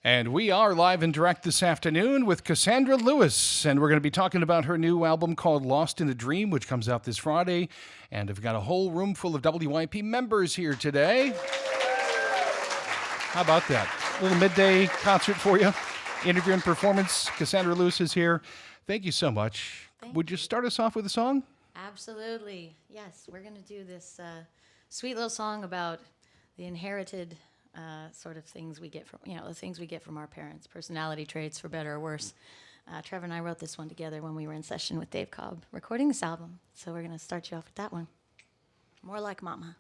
And we are live and direct this afternoon with Cassandra Lewis, and we're going to be talking about her new album called Lost in a Dream, which comes out this Friday. And I've got a whole room full of WYEP members here today. How about that? A little midday concert for you. Interview and performance. Cassandra Lewis is here. Thank you so much. Would you start us off with a song? Absolutely. Yes, we're going to do this sweet little song about the inherited sort of things we get from, the things we get from our parents, personality traits, for better or worse. Trevor and I wrote this one together when we were in session with Dave Cobb recording this album. So we're going to start you off with that one. More Like Mama.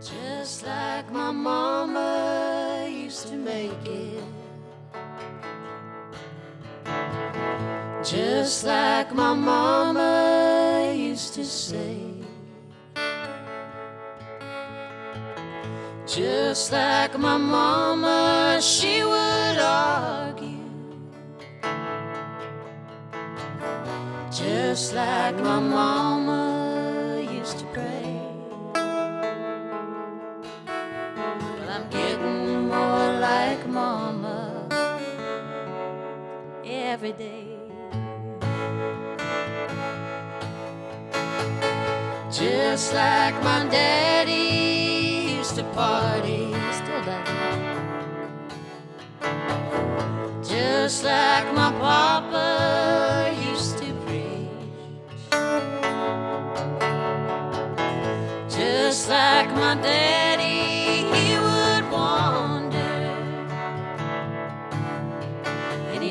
Just like my mama used to make it, just like my mama used to say, just like my mama, she would argue, just like my mama used to pray. Like mama every day, just like my daddy used to party, still does, just like my papa used to preach, just like my daddy, he would wander,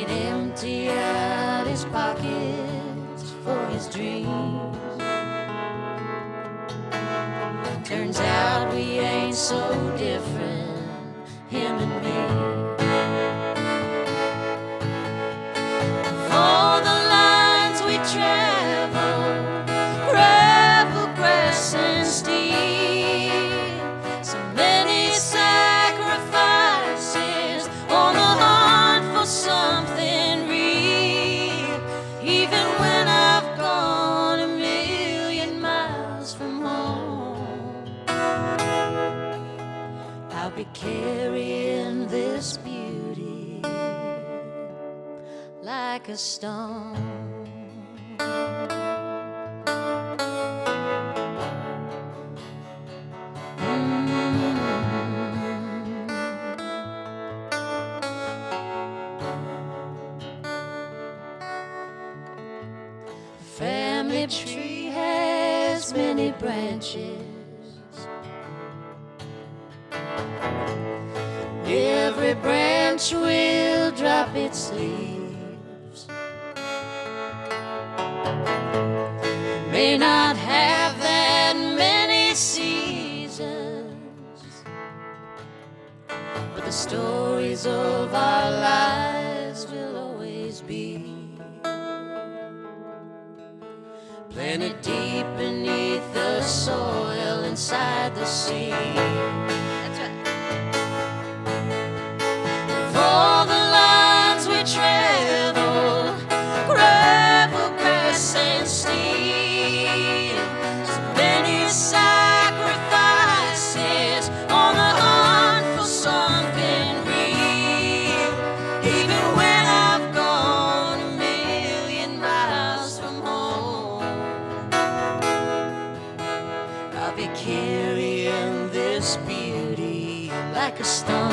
empty out his pockets for his dreams. Turns out we ain't so different, him and me. For the lines we travel, gravel, grass and steel, so many sacrifices on the hunt for something real. Even when I've gone a million miles from home, I'll be carrying this beauty like a stone. Family tree has many branches. Every branch will drop its leaves. May not have that many seasons, but the stories of our lives will always be planted deep beneath the soil inside the sea. That's right. For the lines we travel, gravel, grass and steel, so many sacrifices on the hunt for something real. Even when I've gone a million miles from home, I'll be carrying this beauty like a stone.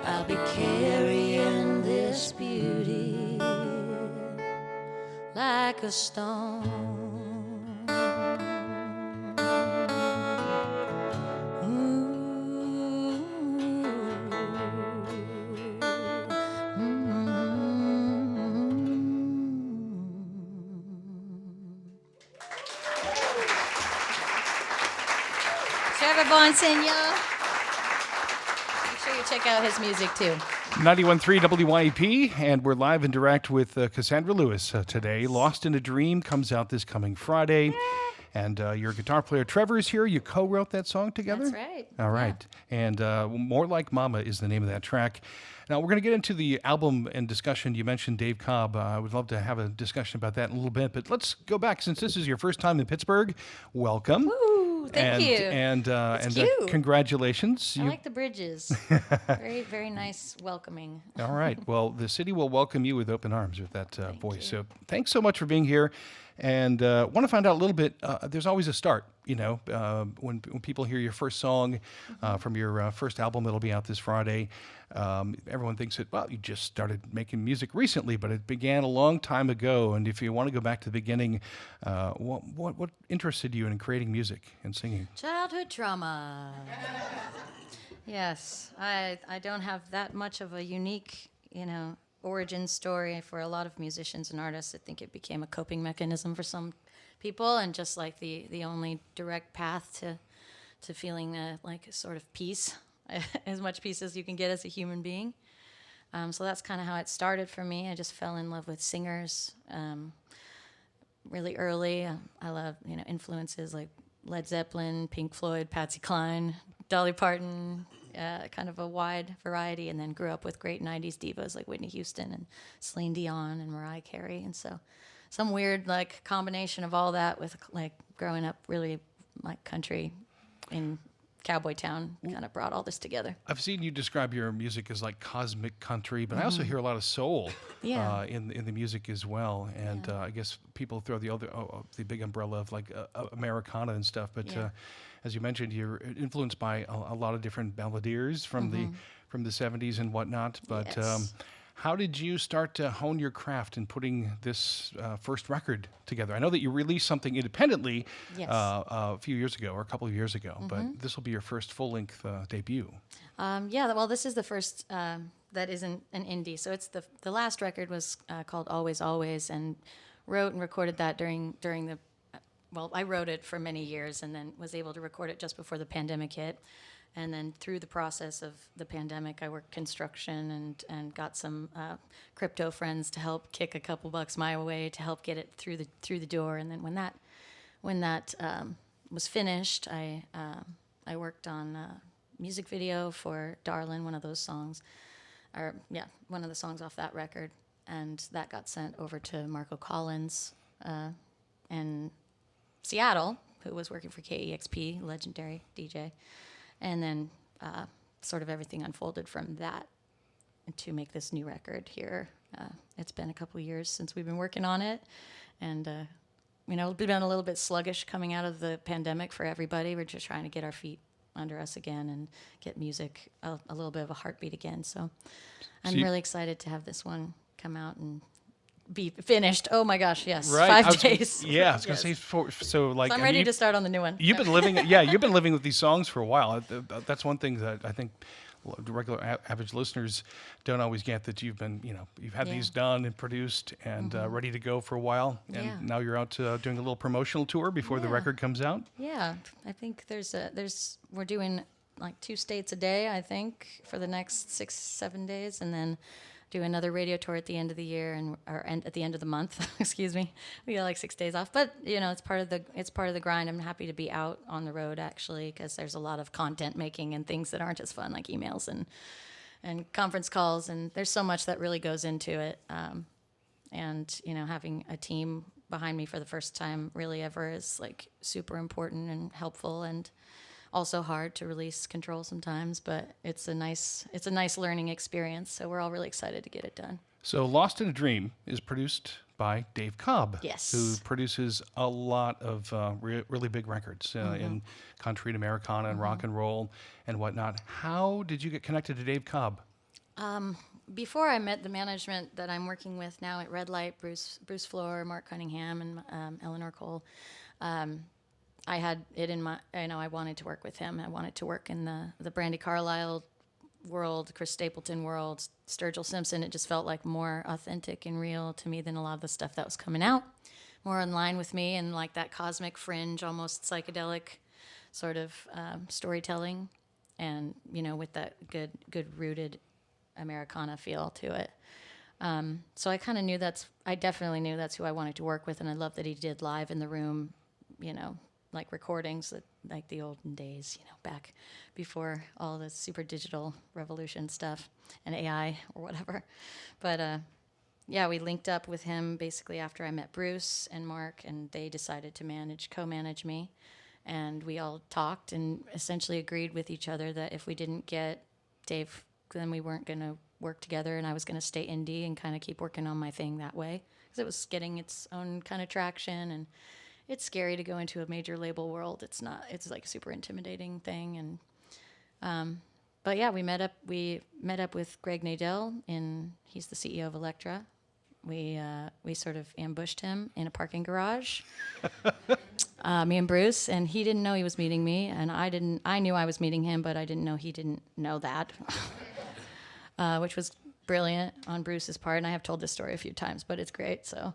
I'll be carrying this beauty like a stone. Trevor Bonsigno. Make sure you check out his music too. 91.3 WYEP, and we're live and direct with Cassandra Lewis today. Lost in a Dream comes out this coming Friday. And your guitar player Trevor is here. You co-wrote that song together? That's right. All right. And More Like Mama is the name of that track. Now, we're going to get into the album and discussion. You mentioned Dave Cobb. I would love to have a discussion about that in a little bit. But let's go back. Since this is your first time in Pittsburgh, welcome. Woo! Thank you. And cute. congratulations. I like the bridges. Very, very nice welcoming. All right. Well, the city will welcome you with open arms with that voice. you. So thanks so much for being here. And want to find out a little bit. There's always a start, when people hear your first song from your first album that'll be out this Friday. Everyone thinks that, well, you just started making music recently, but it began a long time ago. And if you want to go back to the beginning, what interested you in creating music and singing? Childhood trauma. Yes, I don't have that much of a unique, origin story for a lot of musicians and artists. I think it became a coping mechanism for some people, and just like the only direct path to feeling like a sort of peace, as much peace as you can get as a human being. So that's kind of how it started for me. I just fell in love with singers really early. I love influences like Led Zeppelin, Pink Floyd, Patsy Cline, Dolly Parton. Kind of a wide variety, and then grew up with great 90s divas like Whitney Houston and Celine Dion and Mariah Carey. And so some weird combination of all that with growing up really like country in cowboy town kind of brought all this together. I've seen you describe your music as like cosmic country, but I also hear a lot of soul in the music as well. And I guess people throw the big umbrella of like Americana and stuff, but as you mentioned, you're influenced by a lot of different balladeers from the 70s and whatnot. But how did you start to hone your craft in putting this first record together? I know that you released something independently a few years ago or a couple of years ago, but this will be your first full-length debut. Well, this is the first that isn't an indie. So it's the last record was called Always Always, and wrote and recorded that during the I wrote it for many years and then was able to record it just before the pandemic hit. And then through the process of the pandemic, I worked construction and got some crypto friends to help kick a couple bucks my way to help get it through the door. And then when that was finished, I worked on a music video for Darlin', one of those songs, one of the songs off that record, and that got sent over to Marco Collins and Seattle, who was working for KEXP, legendary DJ. And then sort of everything unfolded from that to make this new record here. It's been a couple of years since we've been working on it. And, it's been a little bit sluggish coming out of the pandemic for everybody. We're just trying to get our feet under us again and get music a little bit of a heartbeat again. So I'm really excited to have this one come out and be finished. Oh my gosh, yes. Right. 5 days. I was going to say, so I'm ready to start on the new one. You've been living, you've been living with these songs for a while. That's one thing that I think regular average listeners don't always get, that you've been, you've had these done and produced and ready to go for a while. And now you're out doing a little promotional tour before the record comes out. Yeah. I think we're doing like 2 states a day, I think, for the next 6-7 days. And then do another radio tour at the end of the year or at the end of the month. Excuse me. We got like 6 days off, but it's part of the grind. I'm happy to be out on the road actually, because there's a lot of content making and things that aren't as fun, like emails and conference calls, and there's so much that really goes into it. And having a team behind me for the first time really ever is like super important and helpful, and also hard to release control sometimes, but it's a nice learning experience. So we're all really excited to get it done. So Lost in a Dream is produced by Dave Cobb, yes, who produces a lot of really big records in country and Americana and rock and roll and whatnot. How did you get connected to Dave Cobb? Before I met the management that I'm working with now at Red Light, Bruce Floor, Mark Cunningham, and Eleanor Cole, I had it in my, I wanted to work with him. I wanted to work in the Brandi Carlile world, Chris Stapleton world, Sturgill Simpson. It just felt like more authentic and real to me than a lot of the stuff that was coming out. More in line with me and like that cosmic fringe, almost psychedelic sort of storytelling, and with that good rooted Americana feel to it. So I kind of knew I definitely knew that's who I wanted to work with, and I love that he did live in the room, like recordings that like the olden days, back before all the super digital revolution stuff and AI or whatever. But yeah, we linked up with him basically after I met Bruce and Mark, and they decided to co-manage me. And we all talked and essentially agreed with each other that if we didn't get Dave, then we weren't going to work together, and I was going to stay indie and kind of keep working on my thing that way, because it was getting its own kind of traction, and it's scary to go into a major label world. It's like a super intimidating thing. And but yeah, we met up with Greg Nadel, he's the CEO of Elektra. We sort of ambushed him in a parking garage, me and Bruce, and he didn't know he was meeting me, and I knew I was meeting him, but I didn't know he didn't know that, which was brilliant on Bruce's part. And I have told this story a few times, but it's great. So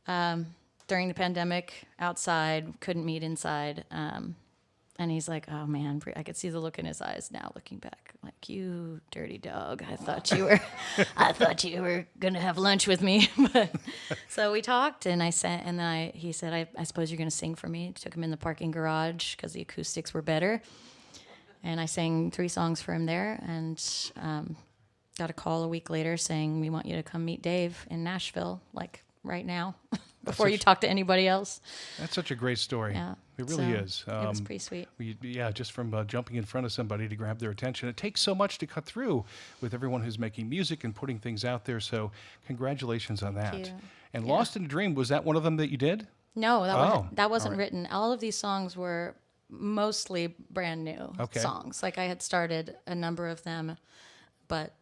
during the pandemic, outside, couldn't meet inside, and he's like, "Oh man," I could see the look in his eyes now, looking back, like, "You dirty dog! I thought you were gonna have lunch with me." But, so we talked, and he said, "I suppose you're gonna sing for me." Took him in the parking garage because the acoustics were better, and I sang 3 songs for him there, and got a call a week later saying, "We want you to come meet Dave in Nashville, like right now." Before you talk to anybody else. That's such a great story. Yeah. It really is. It was pretty sweet. Just from jumping in front of somebody to grab their attention. It takes so much to cut through with everyone who's making music and putting things out there. So congratulations on that. Thank you. And Lost in a Dream, was that one of them that you did? No, that wasn't written. All of these songs were mostly brand new songs. Like I had started a number of them, but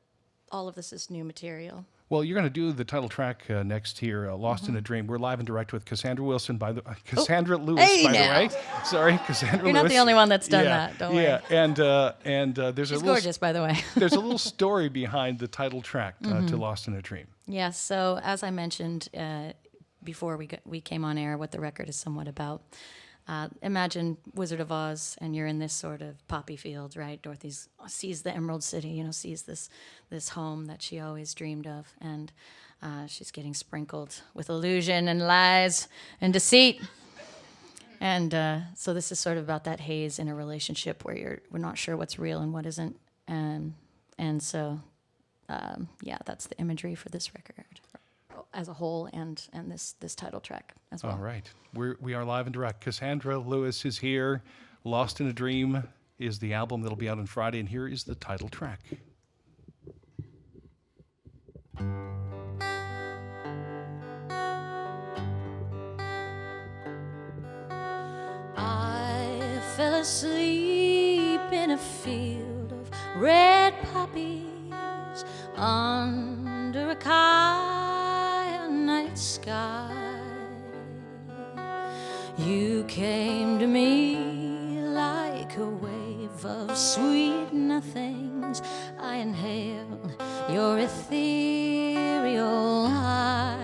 all of this is new material. Well, you're going to do the title track next here, Lost in a Dream. We're live and direct with Cassandra Lewis, by the way. Sorry, Cassandra Lewis. You're not the only one that's done that, don't worry. Yeah, and there's She's gorgeous, by the way. There's a little story behind the title track to Lost in a Dream. Yes, so as I mentioned before we came on air, what the record is somewhat about. Imagine Wizard of Oz, and you're in this sort of poppy field, right? Dorothy sees the Emerald City, sees this home that she always dreamed of, and she's getting sprinkled with illusion and lies and deceit. And so this is sort of about that haze in a relationship where we're not sure what's real and what isn't, and so that's the imagery for this record as a whole, and this title track as well. All right. We are live and direct. Cassandra Lewis is here. Lost in a Dream is the album that'll be out on Friday, and here is the title track. I fell asleep in a field of red poppies under a night sky. You came to me like a wave of sweet nothings. I inhaled your ethereal high,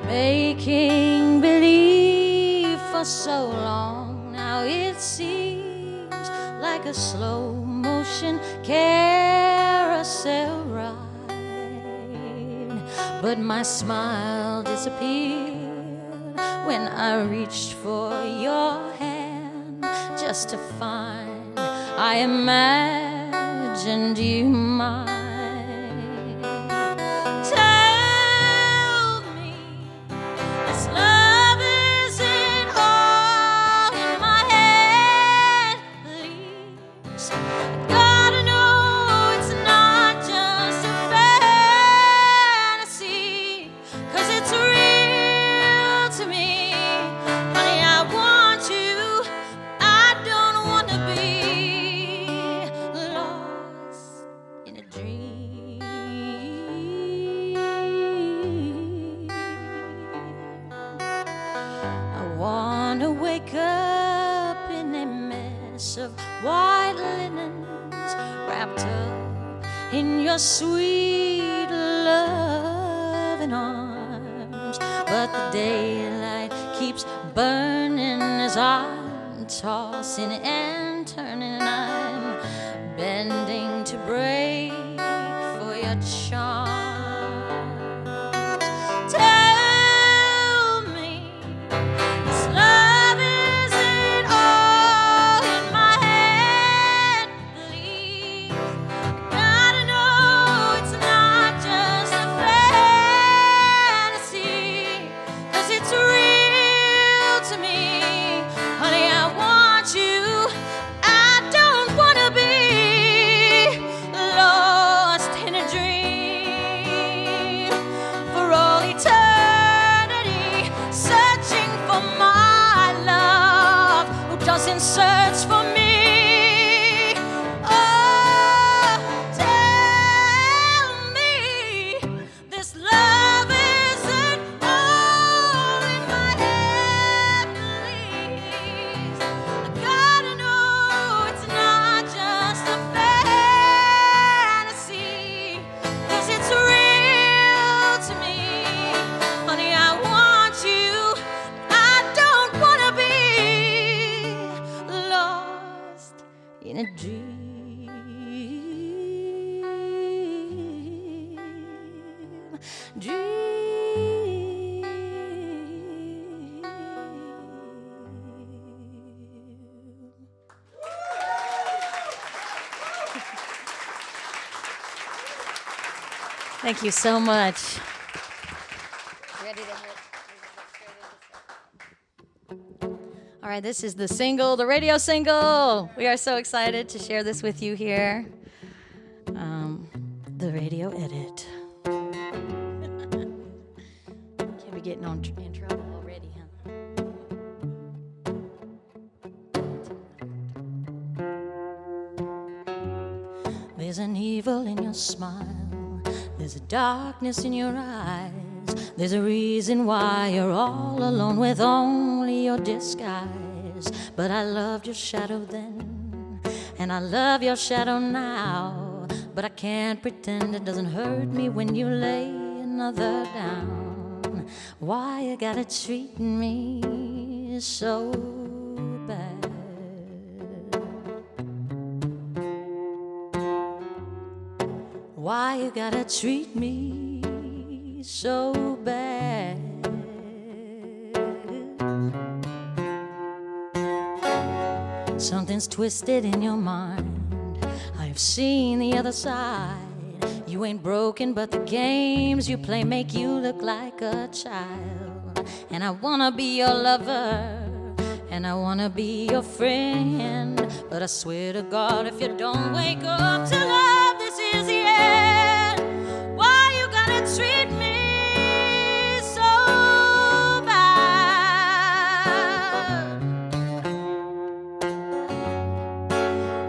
making believe for so long. Now it seems like a slow motion carousel ride. But my smile disappeared when I reached for your hand, just to find I imagined you mine. Tell me this love isn't all in my head, please. Gotta know it's not just a fantasy, 'cause it's real to me. Honey, I want you. I don't want to be lost in a dream. I want to wake up in a mess of white linens, wrapped up in your sweet loving arms. But the daylight keeps burning as I'm tossing and turning. I'm bending to break for your charms. Tell me lost and search for me. Oh, tell me this love isn't all in my head, please. I gotta know it's not just a fantasy, 'cause it's real to me. Honey, I want you. I don't wanna be lost in a dream. Thank you so much. Ready to hit? All right, this is the single, the radio single. We are so excited to share this with you here. The radio edit. Can't be getting in trouble already, huh? There's an evil in your smile. There's a darkness in your eyes. There's a reason why you're all alone with only your disguise. But I loved your shadow then, and I love your shadow now. But I can't pretend it doesn't hurt me when you lay another down. Why you gotta treat me so bad? Why you gotta treat me so bad? Something's twisted in your mind. I've seen the other side. You ain't broken, but the games you play make you look like a child. And I wanna be your lover, and I wanna be your friend. But I swear to God, if you don't wake up to love, this is the end. Why you gotta treat me so bad?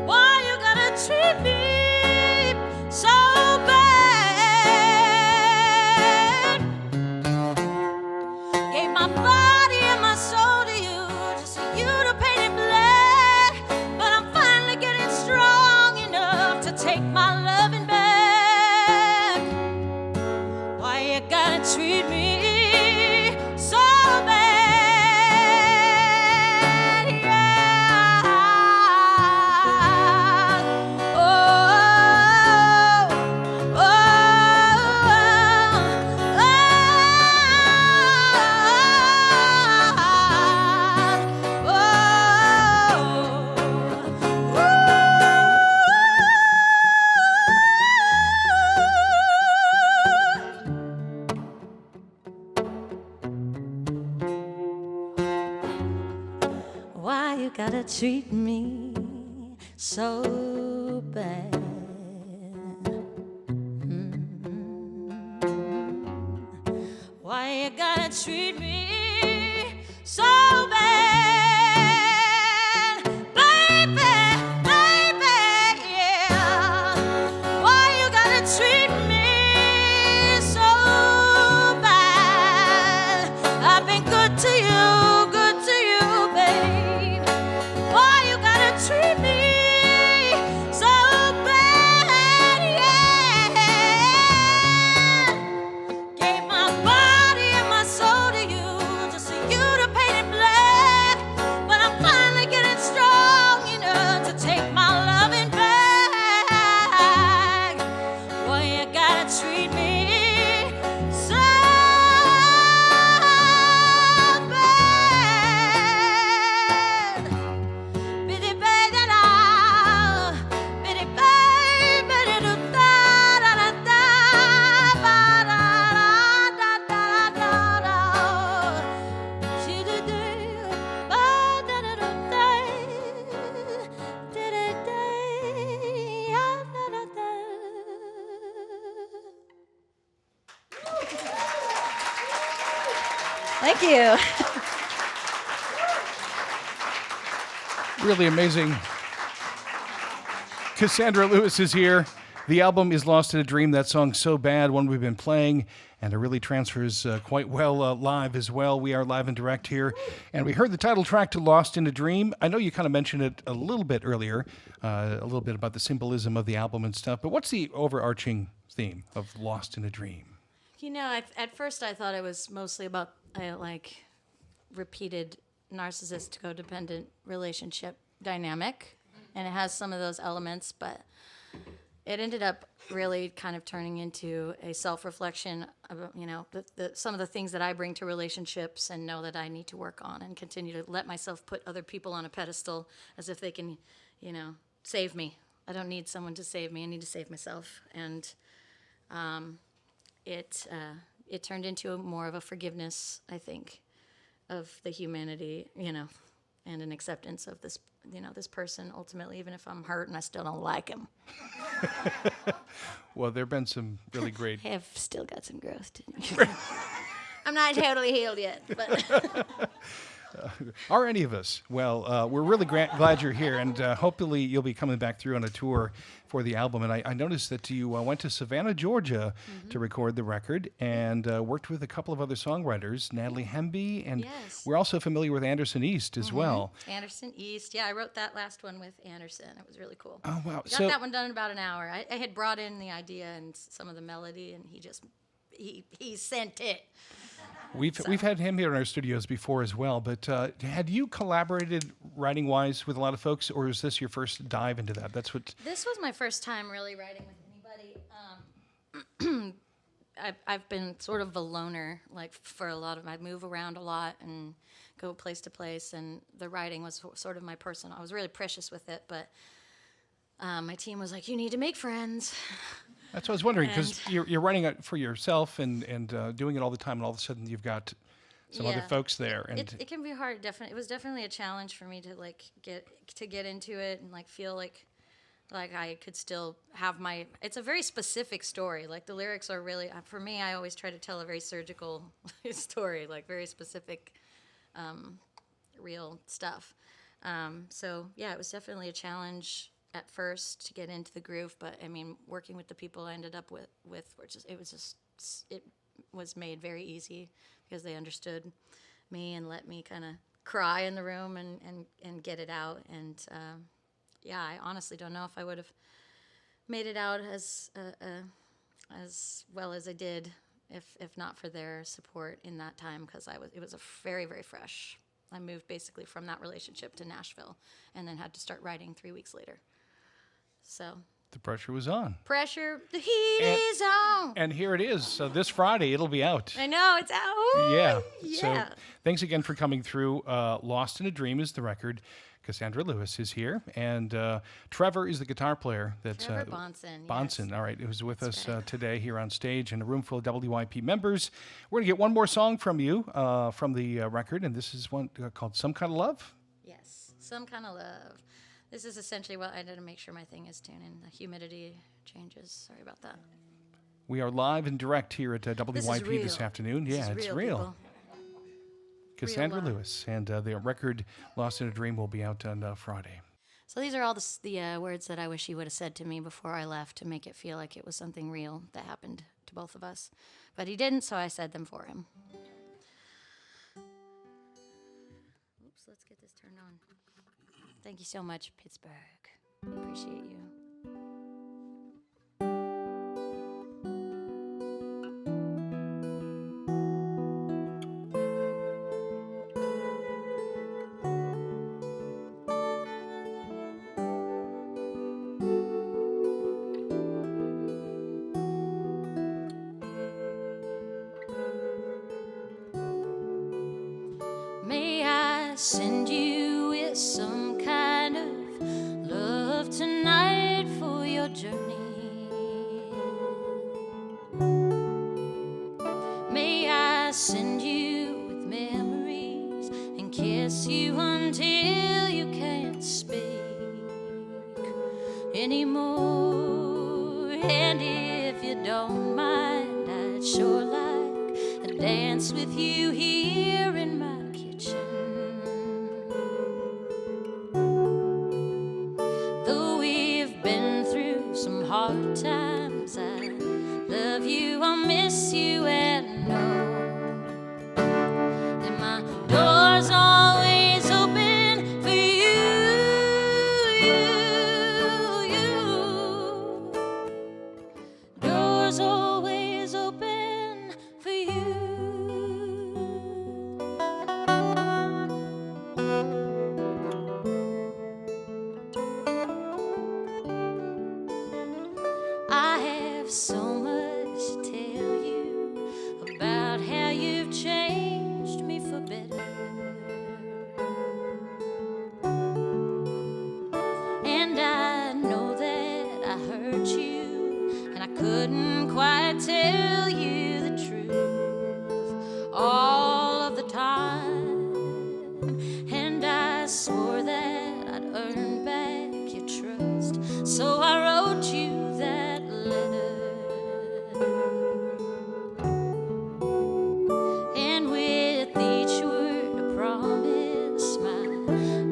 Why you gotta treat me so bad? Gave my body and my soul to you, just for you to paint it black. But I'm finally getting strong enough to take my loving back. Why you gotta treat me so bad? Yeah. Oh, oh, why you gotta treat me so bad? Why you gotta treat me so bad? Baby, baby, yeah. Why you gotta treat me so bad? I've been good to you, babe. Why you gotta treat me so bad? Yeah. Gave my body and my soul to you, just for you to paint it black. But I'm finally getting strong enough to take my loving back. Why you gotta treat me so bad? Bitty baby, da, bitty baby, da, da, da, da, da, ba, da, da, da, da, da, da. She did it, ba, da, da, da, da, did it, ya, da, da, da. Thank you. Really amazing. Cassandra Lewis is here. The album is Lost in a Dream. That song's so bad, one we've been playing, and it really transfers quite well live as well. We are live and direct here, and we heard the title track to Lost in a Dream. I know you kind of mentioned it a little bit earlier, a little bit about the symbolism of the album and stuff, but what's the overarching theme of Lost in a Dream? You know, at first I thought it was mostly about repeated narcissist codependent relationship dynamic, and it has some of those elements, but it ended up really kind of turning into a self-reflection of, you know, some of the things that I bring to relationships and know that I need to work on and continue to let myself put other people on a pedestal as if they can, you know, save me. I don't need someone to save me. I need to save myself. And it turned into more of a forgiveness, I think, of the humanity, you know, and an acceptance of this, you know, this person ultimately, even if I'm hurt and I still don't like him. Well, there have been some really great... I have still got some growth to do. I'm not totally healed yet, but... Are any of us? Well, we're really glad you're here, and hopefully you'll be coming back through on a tour for the album. And I noticed that you went to Savannah, Georgia to record the record, and worked with a couple of other songwriters, Natalie Hemby, and Yes. we're also familiar with Anderson East as well. Anderson East. Yeah, I wrote that last one with Anderson. It was really cool. Oh, wow. Got that one done in about an hour. I had brought in the idea and some of the melody, and he sent it. We've had him here in our studios before as well, but had you collaborated writing-wise with a lot of folks, or is this your first dive into that? That's what... This was my first time really writing with anybody. I've been sort of a loner, like for a lot of... I move around a lot and go place to place, and the writing was sort of my personal... I was really precious with it, but my team was like, you need to make friends. That's what I was wondering, because you're running it for yourself and doing it all the time, and all of a sudden you've got some other folks there. And it can be hard. Definitely, it was definitely a challenge for me to like get into it and like feel like I could still have my. It's a very specific story. Like the lyrics are really, for me, I always try to tell a very surgical story, like very specific, real stuff. So yeah, it was definitely a challenge at first to get into the groove, but I mean, working with the people I ended up with it was made very easy because they understood me and let me kind of cry in the room and get it out. And yeah, I honestly don't know if I would have made it out as well as I did if not for their support in that time, because it was a very, very fresh. I moved basically from that relationship to Nashville and then had to start writing 3 weeks later. So the pressure was on. The heat is on. And here it is. So this Friday, it'll be out. I know, it's out. Ooh, yeah. Yeah. So thanks again for coming through. Lost in a Dream is the record. Cassandra Lewis is here. And Trevor is the guitar player. Trevor Bonson. Bonson, yes. all right. It was with That's us right. today here on stage in a room full of WYP members. We're going to get one more song from you from the record. And this is one called Some Kind of Love. Yes, Some Kind of Love. This is essentially what I did to make sure my thing is tuning. The humidity changes. Sorry about that. We are live and direct here at WYP this afternoon. This It's is real. people. Cassandra Real Lewis, and the record Lost in a Dream will be out on Friday. So these are all the words that I wish he would have said to me before I left to make it feel like it was something real that happened to both of us. But he didn't, so I said them for him. Oops, let's get this turned on. Thank you so much, Pittsburgh. Appreciate you. May I send you with some kind of love tonight for your journey? May I send you with memories and kiss you until you can't speak anymore? And if you don't mind, I'd sure like to dance with you here in my kitchen. times I love you, I'll miss you, and know that my door's always open for you. Door's always open for you. I have so much to tell you about how you've changed me for better. And I know that I hurt you, and I couldn't quite tell you the truth all of the time. And I swore that I'd earn back your trust, so I wrote you that letter. And with each word a promise, my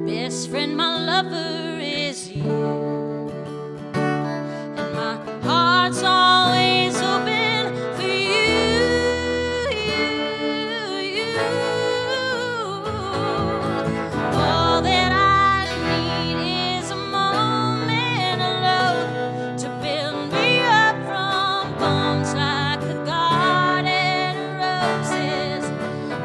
best friend, my lover is you. And my heart's always open for you. All that I need is a moment of love to build me up from bones like a garden of roses.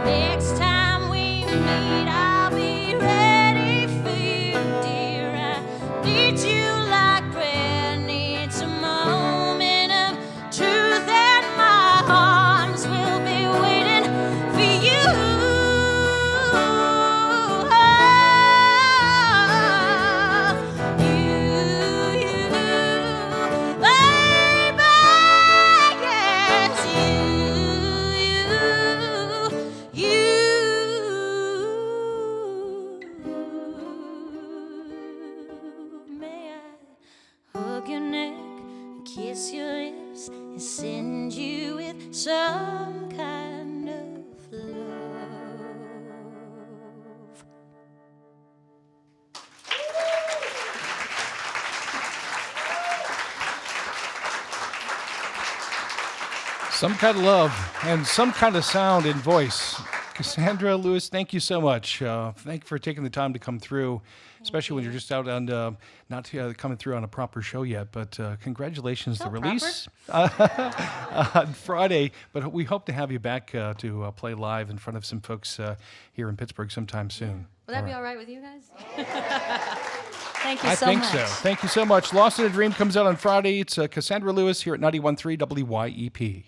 Next time we meet, I'll be ready for you, dear. I need you like prayer needs a moment of truth, and my arms will be waiting for you. May I hug your neck and kiss your lips and send you with some kind of love. Some kind of love and some kind of sound and voice. Cassandra Lewis, thank you so much. Thank you for taking the time to come through, especially when you're just out on, not coming through on a proper show yet, but congratulations, the release on Friday. But we hope to have you back to play live in front of some folks here in Pittsburgh sometime soon. Will that be all right with you guys? Thank you I so think much. so. Thank you so much. Lost in a Dream comes out on Friday. It's Cassandra Lewis here at 91.3 WYEP.